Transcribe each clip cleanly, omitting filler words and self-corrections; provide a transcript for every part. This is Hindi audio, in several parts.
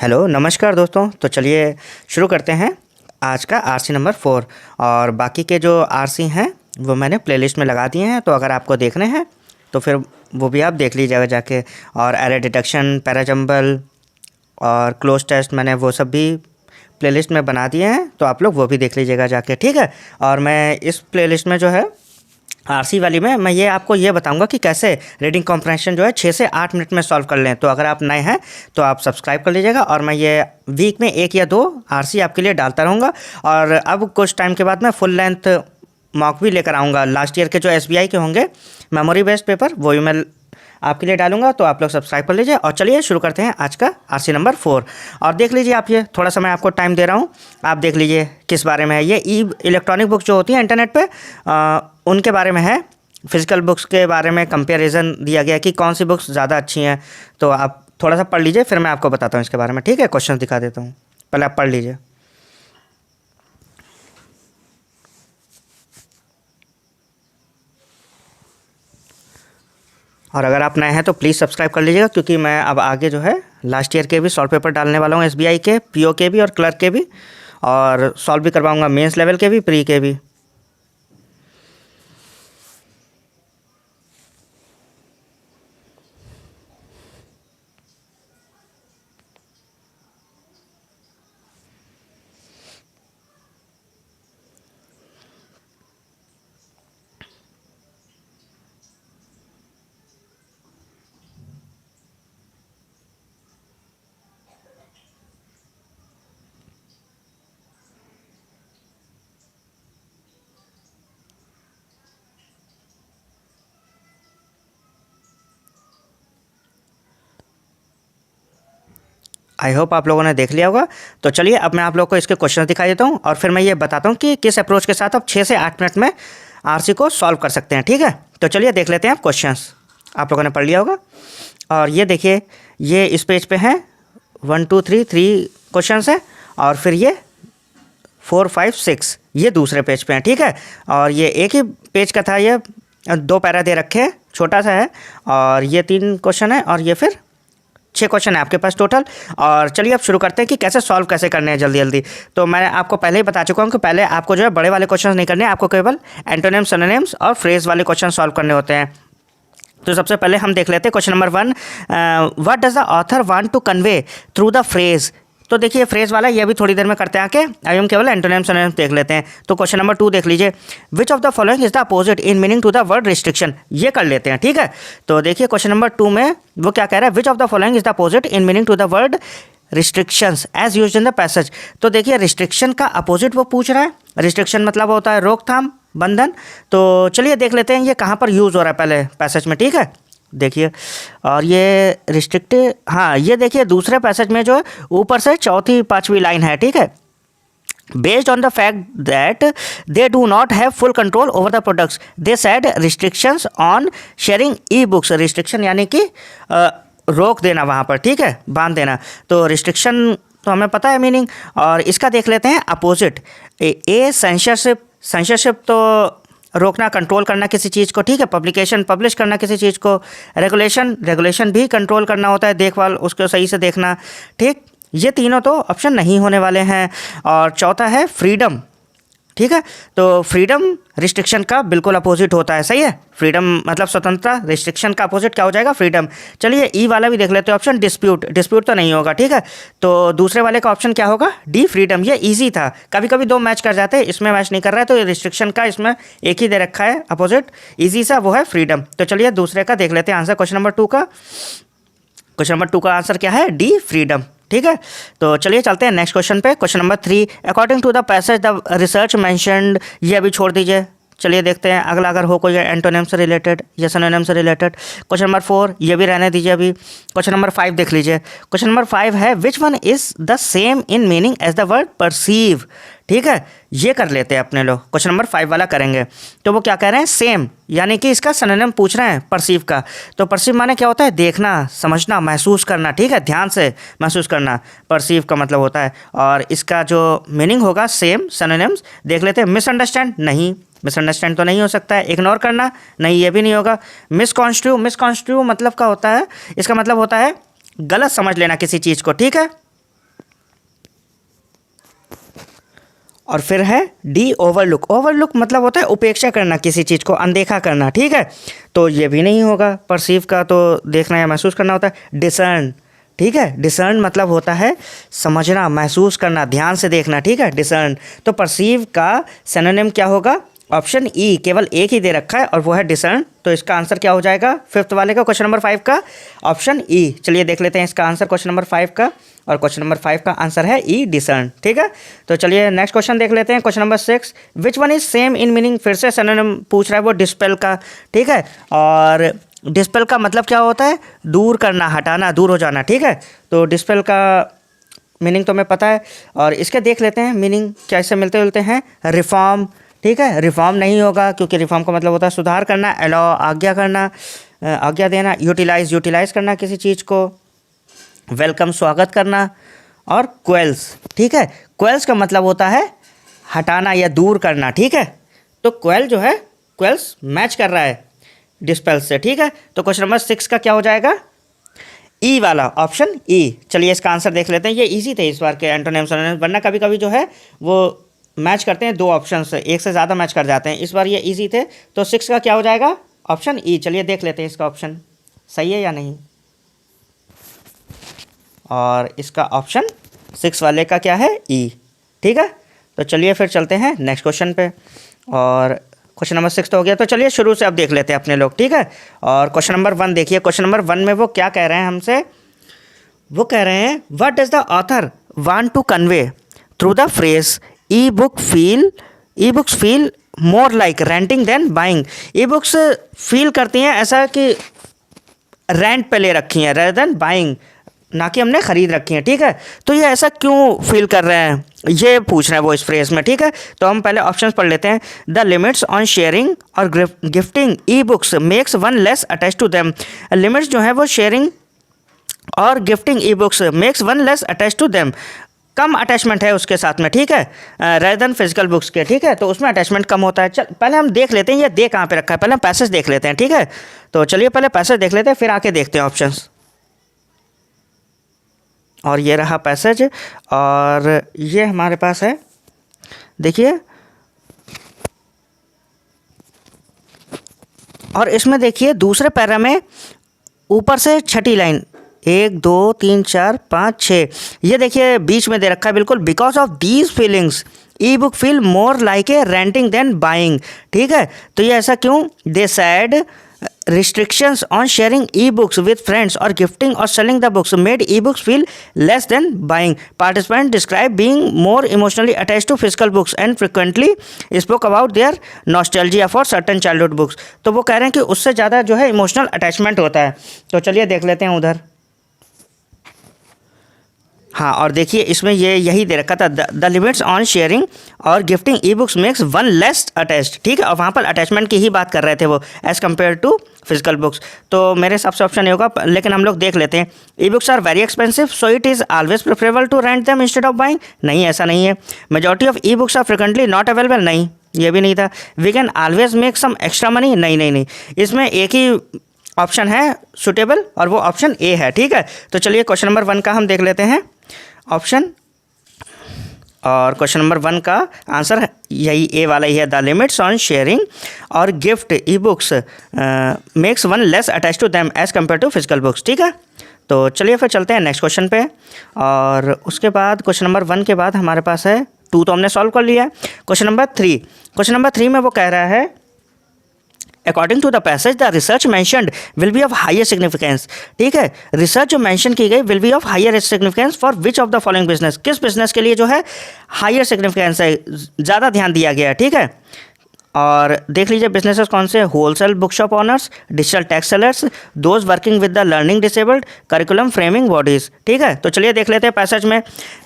हेलो नमस्कार दोस्तों। तो चलिए शुरू करते हैं आज का आरसी नंबर 4। और बाकी के जो आरसी हैं वो मैंने प्लेलिस्ट में लगा दिए हैं, तो अगर आपको देखने हैं तो फिर वो भी आप देख लीजिएगा जाके। और एरर डिटेक्शन, पैराजंबल और क्लोज टेस्ट मैंने वो सब भी प्लेलिस्ट में बना दिए हैं, तो आप लोग वो भी देख लीजिएगा जाके, ठीक है। और मैं इस प्लेलिस्ट में जो है आरसी वाली में मैं ये आपको ये बताऊंगा कि कैसे रीडिंग कॉम्प्रहेंशन जो है 6 से 8 मिनट में सॉल्व कर लें। तो अगर आप नए हैं तो आप सब्सक्राइब कर लीजिएगा, और मैं ये वीक में 1 या 2 आरसी आपके लिए डालता रहूँगा। और अब कुछ टाइम के बाद मैं फुल लेंथ मॉक भी लेकर आऊँगा। लास्ट ईयर के जो एसबीआई के होंगे मेमोरी बेस्ड पेपर, वो भी मैं आपके लिए डालूंगा, तो आप लोग सब्सक्राइब कर लीजिए। और चलिए शुरू करते हैं आज का आरसी नंबर 4। और देख लीजिए आप, ये थोड़ा सा मैं आपको टाइम दे रहा हूँ, आप देख लीजिए किस बारे में है। ये इलेक्ट्रॉनिक बुक जो होती है इंटरनेट पे, उनके बारे में है। फिजिकल बुक्स के बारे में कंपैरिजन दिया गया कि कौन सी बुक्स ज़्यादा अच्छी हैं। तो आप थोड़ा सा पढ़ लीजिए, फिर मैं आपको बताता हूँ इसके बारे में, ठीक है। क्वेश्चन दिखा देता हूँ, पहले आप पढ़ लीजिए। और अगर आप नए हैं तो प्लीज़ सब्सक्राइब कर लीजिएगा, क्योंकि मैं अब आगे जो है लास्ट ईयर के भी सॉल्व पेपर डालने वाला हूँ, एसबीआई के, पीओ के भी और क्लर्क के भी, और सॉल्व भी करवाऊँगा मेंस लेवल के भी, प्री के भी। आई होप आप लोगों ने देख लिया होगा। तो चलिए अब मैं आप लोगों को इसके क्वेश्चन दिखा देता हूँ, और फिर मैं ये बताता हूँ कि किस अप्रोच के साथ आप 6 से 8 मिनट में आरसी को सॉल्व कर सकते हैं, ठीक है। तो चलिए देख लेते हैं आप क्वेश्चंस, आप लोगों ने पढ़ लिया होगा। और ये देखिए, ये इस पेज पे हैं 1 2 3 3 क्वेश्चन है, और फिर ये 4 5 6 ये दूसरे पेज पे हैं, ठीक है। और ये एक ही पेज का था, ये 2 पैरा दे रखे हैं, छोटा सा है। और ये 3 क्वेश्चन है, और ये फिर 6 क्वेश्चन है आपके पास टोटल। और चलिए अब शुरू करते हैं कि कैसे सॉल्व कैसे करने हैं जल्दी जल्दी। तो मैं आपको पहले ही बता चुका हूँ कि पहले आपको जो है बड़े वाले क्वेश्चन नहीं करने, आपको केवल एंटोनिम्स, सिनोनिम्स और फ्रेज वाले क्वेश्चन सॉल्व करने होते हैं। तो सबसे पहले हम देख लेते हैं question number 1, what does the author want to convey through the phrase. तो देखिए फ्रेज वाला ये भी थोड़ी देर में करते हैं आके, अभी हम केवल एंटोनिम्स सिनोनिम्स देख लेते हैं। तो क्वेश्चन नंबर 2 देख लीजिए, which of the following is the opposite in meaning to the word restriction. ये कर लेते हैं, ठीक है। तो देखिए क्वेश्चन नंबर 2 में वो क्या कह रहा है, which of the following is the opposite in meaning to the word restrictions as used in the passage. तो देखिए रिस्ट्रिक्शन का अपोजिट वो पूछ रहा है। रिस्ट्रिक्शन मतलब होता है रोकथाम, बंधन। तो चलिए देख लेते हैं ये कहाँ पर यूज़ हो रहा है पहले पैसेज में, ठीक है। देखिए, और ये रिस्ट्रिक्ट, हाँ ये देखिए दूसरे पैसेज में जो है ऊपर से चौथी पांचवी लाइन है, ठीक है। Based on the fact that they do not have full control over the products they said restrictions on sharing e books. Restriction यानी कि रोक देना वहाँ पर, ठीक है, बांध देना। तो रिस्ट्रिक्शन तो हमें पता है मीनिंग, और इसका देख लेते हैं अपोजिट। ए सेंसरशिप, सेंसरशिप तो रोकना, कंट्रोल करना किसी चीज़ को, ठीक है। पब्लिकेशन, पब्लिश करना किसी चीज़ को। रेगुलेशन, रेगुलेशन भी कंट्रोल करना होता है, देखभाल उसको सही से देखना, ठीक। ये तीनों तो ऑप्शन नहीं होने वाले हैं। और चौथा है फ्रीडम, ठीक है। तो फ्रीडम रिस्ट्रिक्शन का बिल्कुल अपोजिट होता है, सही है। फ्रीडम मतलब स्वतंत्रता, रिस्ट्रिक्शन का अपोजिट क्या हो जाएगा, फ्रीडम। चलिए ई वाला भी देख लेते हैं ऑप्शन, डिस्प्यूट। डिस्प्यूट तो नहीं होगा, ठीक है। तो दूसरे वाले का ऑप्शन क्या होगा, डी फ्रीडम। ये इजी था, कभी कभी 2 मैच कर जाते हैं, इसमें मैच नहीं कर रहा है, तो ये रिस्ट्रिक्शन का इसमें एक ही दे रखा है अपोजिट, ईजी सा, वो है फ्रीडम। तो चलिए दूसरे का देख लेते हैं आंसर, क्वेश्चन नंबर 2 का। क्वेश्चन नंबर 2 का आंसर क्या है, डी फ्रीडम, ठीक है। तो चलिए चलते हैं नेक्स्ट क्वेश्चन पे। Question number 3, according to the passage the research mentioned, ये अभी छोड़ दीजिए। चलिए देखते हैं अगला, अगर हो कोई एंटोनिम से रिलेटेड या सिनोनिम से रिलेटेड। क्वेश्चन नंबर 4 ये भी रहने दीजिए अभी। क्वेश्चन नंबर 5 देख लीजिए। क्वेश्चन नंबर 5 है, which one is the same in meaning as the word perceive, ठीक है। ये कर लेते हैं अपने लोग, क्वेश्चन नंबर 5 वाला करेंगे। तो वो क्या कह रहे हैं, सेम, यानी कि इसका सिनोनिम पूछ रहे हैं परसीव का। तो परसीव माने क्या होता है, देखना, समझना, महसूस करना, ठीक है, ध्यान से महसूस करना, परसीव का मतलब होता है। और इसका जो मीनिंग होगा सेम, सिनोनिम्स देख लेते हैं। मिसअंडरस्टैंड, नहीं, मिसअंडरस्टैंड तो नहीं हो सकता है। इग्नोर करना, नहीं ये भी नहीं होगा। मिसकॉन्स्ट्रू, मिसकॉन्स्ट्रू मतलब क्या होता है, इसका मतलब होता है गलत समझ लेना किसी चीज़ को, ठीक है। और फिर है डी ओवरलुक। ओवरलुक मतलब होता है उपेक्षा करना, किसी चीज़ को अनदेखा करना, ठीक है। तो ये भी नहीं होगा। परसीव का तो देखना या महसूस करना होता है। डिसर्न, ठीक है। डिसर्न मतलब होता है समझना, महसूस करना, ध्यान से देखना, ठीक है, डिसर्न। तो परसीव का सिनोनिम क्या होगा? ऑप्शन ई, केवल एक ही दे रखा है और वो है डिसर्न। तो इसका आंसर क्या हो जाएगा फिफ्थ वाले का, क्वेश्चन नंबर 5 का? Option E. चलिए देख लेते हैं इसका आंसर क्वेश्चन नंबर 5 का, और क्वेश्चन नंबर 5 का आंसर है ई, डिसर्न, ठीक है। तो चलिए नेक्स्ट क्वेश्चन देख लेते हैं, question number 6। Which one is same in meaning? फिर से सिनोनिम पूछ रहा है वो डिस्पेल का, ठीक है। और डिस्पेल का मतलब क्या होता है? दूर करना, हटाना, दूर हो जाना, ठीक है। तो डिस्पेल का मीनिंग तो हमें पता है, और इसके देख लेते हैं मीनिंग क्या इससे मिलते जुलते हैं। रिफॉर्म, ठीक है। रिफॉर्म नहीं होगा क्योंकि रिफॉर्म का मतलब होता है सुधार करना। अलाउ, आज्ञा करना, आज्ञा देना। यूटिलाइज, यूटिलाइज करना किसी चीज़ को। वेलकम, स्वागत करना। और क्वेल्स, ठीक है। क्वेल्स का मतलब होता है हटाना या दूर करना, ठीक है। तो क्वेल जो है, क्वेल्स मैच कर रहा है डिस्पेल से, ठीक है। तो क्वेश्चन नंबर 6 का क्या हो जाएगा? ई वाला, ऑप्शन ई। चलिए इसका आंसर देख लेते हैं। ये इजी थे इस बार के एंटोनिम सिनोनिम, वरना कभी कभी जो है वो मैच करते हैं, दो ऑप्शन से एक से ज़्यादा मैच कर जाते हैं। इस बार ये इजी थे। तो 6 का क्या हो जाएगा? Option E. चलिए देख लेते हैं इसका ऑप्शन सही है या नहीं। और इसका ऑप्शन 6 वाले का क्या है? ई, ठीक है। तो चलिए फिर चलते हैं नेक्स्ट क्वेश्चन पे। और क्वेश्चन नंबर 6 तो हो गया, तो चलिए शुरू से अब देख लेते हैं अपने लोग, ठीक है। और क्वेश्चन नंबर 1 देखिए। क्वेश्चन नंबर 1 में वो क्या कह रहे हैं हमसे? वो कह रहे हैं what does the author want to convey through the phrase e books feel more like renting than buying. E books feel करती हैं ऐसा कि रेंट पे ले रखी हैं रेदर देन बाइंग, ना कि हमने ख़रीद रखी हैं, ठीक है। तो ये ऐसा क्यों फील कर रहे हैं, ये पूछ रहे हैं वो इस फ्रेज में, ठीक है। तो हम पहले ऑप्शंस पढ़ लेते हैं। द लिमिट्स ऑन शेयरिंग और gifting e books makes one less attach to them. Limits जो है वो शेयरिंग और gifting e books makes one less attach to them, कम अटैचमेंट है उसके साथ में, ठीक है, रेदर देन फिजिकल बुक्स के, ठीक है। तो उसमें अटैचमेंट कम होता है। चल पहले हम देख लेते हैं ये दे कहाँ पे रखा है, पहले हम पैसेज देख लेते हैं, ठीक है। तो चलिए पहले पैसेज देख लेते हैं, फिर आके देखते हैं ऑप्शंस। और ये रहा पैसेज, और ये हमारे पास है, देखिए। और इसमें देखिए दूसरे पैरा में ऊपर से छठी लाइन 1 2 3 4 5 6, ये देखिए बीच में दे रखा है बिल्कुल। Because of these feelings E book feel more like a renting than buying, ठीक है। तो ये ऐसा क्यों? दे sad restrictions on sharing e-books with friends or gifting or selling the books made e-books feel less than buying. Participants describe being more emotionally attached to physical books and frequently spoke about their nostalgia for certain childhood books. तो वो कह रहे हैं कि उससे ज़्यादा जो है इमोशनल अटैचमेंट होता है। तो चलिए देख लेते हैं उधर। हाँ, और देखिए इसमें ये यही दे रखा था, द लिमिट्स ऑन शेयरिंग और gifting e books makes one less attached, ठीक है। और वहाँ पर अटैचमेंट की ही बात कर रहे थे वो, as compare to physical books. तो मेरे हिसाब से ऑप्शन नहीं होगा, लेकिन हम लोग देख लेते हैं। E books are very expensive so it is always preferable to rent them instead of buying. नहीं, ऐसा नहीं है। Majority of e books are frequently not available. नहीं, ये भी नहीं था। We can always make some extra money. नहीं नहीं नहीं, इसमें एक ही ऑप्शन है सुटेबल, और वो ऑप्शन ए है, ठीक है। तो चलिए क्वेश्चन नंबर 1 का हम देख लेते हैं ऑप्शन, और क्वेश्चन नंबर 1 का आंसर यही ए वाला ही है। द लिमिट्स ऑन शेयरिंग और gift e books makes one less attach to them as compare to physical books, ठीक है। तो चलिए फिर चलते हैं नेक्स्ट क्वेश्चन पे। और उसके बाद क्वेश्चन नंबर 1 के बाद हमारे पास है 2, तो हमने सॉल्व कर लिया है। क्वेश्चन नंबर 3, क्वेश्चन नंबर 3 में वो कह रहा है according to the passage the research mentioned will be of higher significance, ठीक है। रिसर्च जो मैंशन की गई will be of higher significance for which of the following business, किस बिजनेस के लिए जो है हायर सिग्निफिकेंस है, ज़्यादा ध्यान दिया गया है, ठीक है। और देख लीजिए बिजनेसेस कौन से, wholesale book shop honours, digital tax sellers, those working with the learning disabled, curriculum framing bodies, ठीक है। तो चलिए देख लेते हैं पैसेज में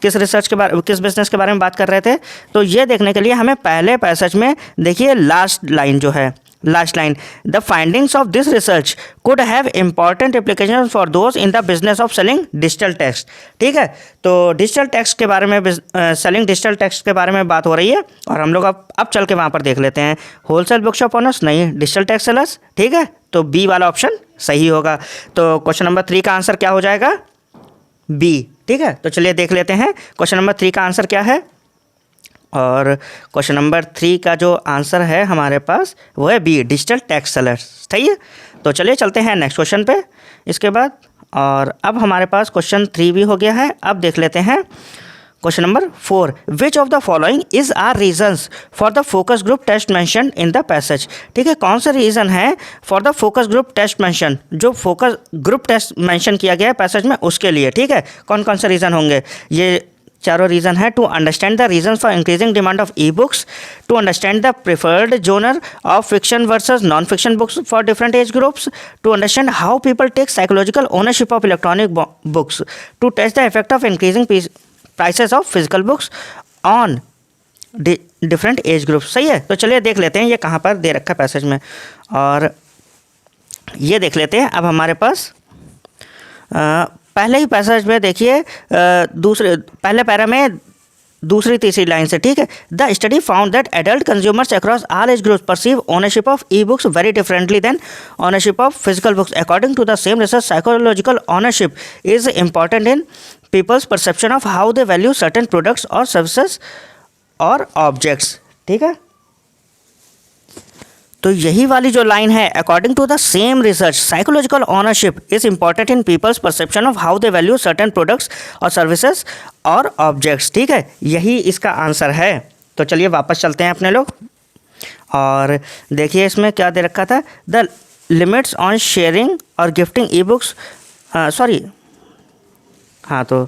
किस रिसर्च के बारे, किस बिजनेस के बारे में बात कर रहे थे। तो ये देखने के लिए हमें पहले पैसेज में देखिए लास्ट लाइन जो है, last line, the findings of this research could have important application for those in the business of selling digital text, ठीक है। तो डिजिटल टेक्स्ट के बारे में, सेलिंग डिजिटल टेक्स्ट के बारे में बात हो रही है, और हम लोग अब चल के वहाँ पर देख लेते हैं। होलसेल बुक शॉप ऑनर्स नहीं, डिजिटल टेक्स्ट सेलर्स, ठीक है। तो बी वाला ऑप्शन सही होगा। तो क्वेश्चन नंबर 3 का आंसर क्या हो जाएगा? बी, ठीक है। तो चलिए देख लेते हैं क्वेश्चन नंबर 3 का आंसर क्या है। और क्वेश्चन नंबर 3 का जो आंसर है हमारे पास वो है बी, डिजिटल टैक्स सेलर्स। सही है, तो चलिए चलते हैं नेक्स्ट क्वेश्चन पे इसके बाद। और अब हमारे पास क्वेश्चन 3 भी हो गया है। अब देख लेते हैं question number 4, which of the following is are reasons for the focus group test mention in the passage. ठीक है, कौन सा रीज़न है for the focus group test mention, जो फोकस ग्रुप टेस्ट मेंशन किया गया है पैसेज में उसके लिए। ठीक है, कौन कौन से रीज़न होंगे, ये चारों रीज़न है। To understand the reason for increasing demand of e books, to understand the preferred genre of fiction versus non fiction books for different age groups, to understand how people take psychological ownership of electronic books, to test the effect of increasing prices of physical books on different age group. सही है, तो चलिए देख लेते हैं ये कहाँ पर दे रखा है पैसेज में, और ये देख लेते हैं। अब हमारे पास पहले ही पैसेज में देखिए पहले पैरा में दूसरी तीसरी लाइन से। ठीक है, the study found that adult consumers across all age groups perceive ownership of e books very differently than ownership of physical books. According to the same research, psychological ownership is important in people's perception of how they value certain products और सर्विसेज और ऑब्जेक्ट्स। ठीक है, तो यही वाली जो लाइन है, according to the same research psychological ownership is important in people's perception of how they value certain products और सर्विसेज और ऑब्जेक्ट्स। ठीक है, यही इसका आंसर है। तो चलिए वापस चलते हैं अपने लोग, और देखिए इसमें क्या दे रखा था, द लिमिट्स ऑन शेयरिंग और गिफ्टिंग ई बुक्स, हाँ तो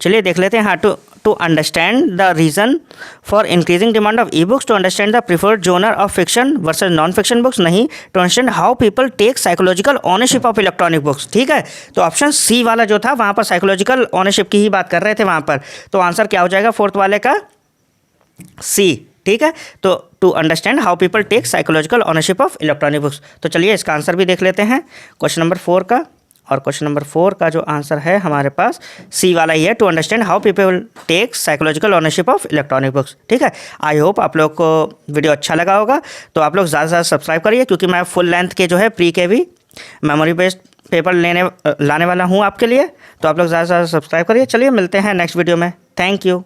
चलिए देख लेते हैं। हाँ, to understand the reason for increasing demand of e books, to understand the preferred genre of fiction versus non fiction books, नहीं, to understand how people take psychological ownership of electronic books. ठीक है, तो ऑप्शन सी वाला जो था वहाँ पर साइकोलॉजिकल ओनरशिप की ही बात कर रहे थे वहाँ पर, तो आंसर क्या हो जाएगा फोर्थ वाले का, सी। ठीक है, तो to understand how people take psychological ownership of electronic books. तो चलिए इसका आंसर भी देख लेते हैं क्वेश्चन नंबर 4 का, और क्वेश्चन नंबर 4 का जो आंसर है हमारे पास सी वाला ही है, to understand how people take psychological ownership of electronic books. ठीक है, आई होप आप लोग को वीडियो अच्छा लगा होगा, तो आप लोग ज़्यादा से ज़्यादा सब्सक्राइब करिए, क्योंकि मैं फुल लेंथ के जो है प्री के भी मेमोरी बेस्ड पेपर लाने वाला हूँ आपके लिए, तो आप लोग ज़्यादा से ज़्यादा सब्सक्राइब करिए। चलिए मिलते हैं नेक्स्ट वीडियो में, थैंक यू।